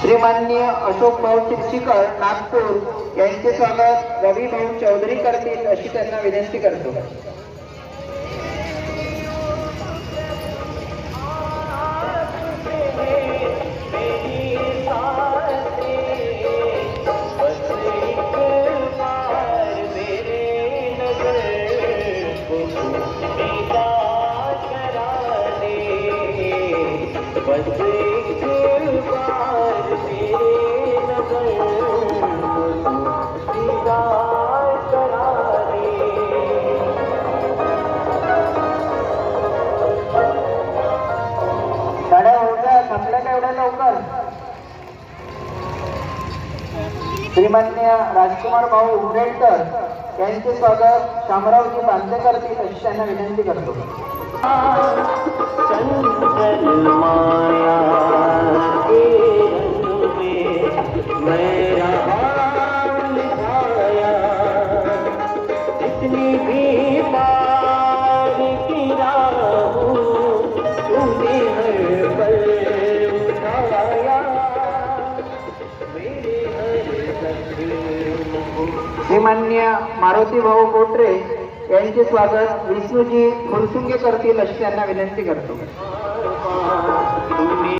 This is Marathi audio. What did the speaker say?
श्रीमाननीय अशोक भाऊ चिर्चीकर नागपूर यांचे स्वागत रवी भाऊ चौधरी करतील अशी त्यांना विनंती करतो। श्रीमाननीय राजकुमार भाऊ उमरेडकर यांचे स्वागत शामरावजी बांधे करतील अशी त्यांना विनंती करतो। श्रीमाननीय मारुती भाऊ कोटरे यांचे स्वागत विष्णूजी फुरसुंगे करतील अशी त्यांना विनंती करतो।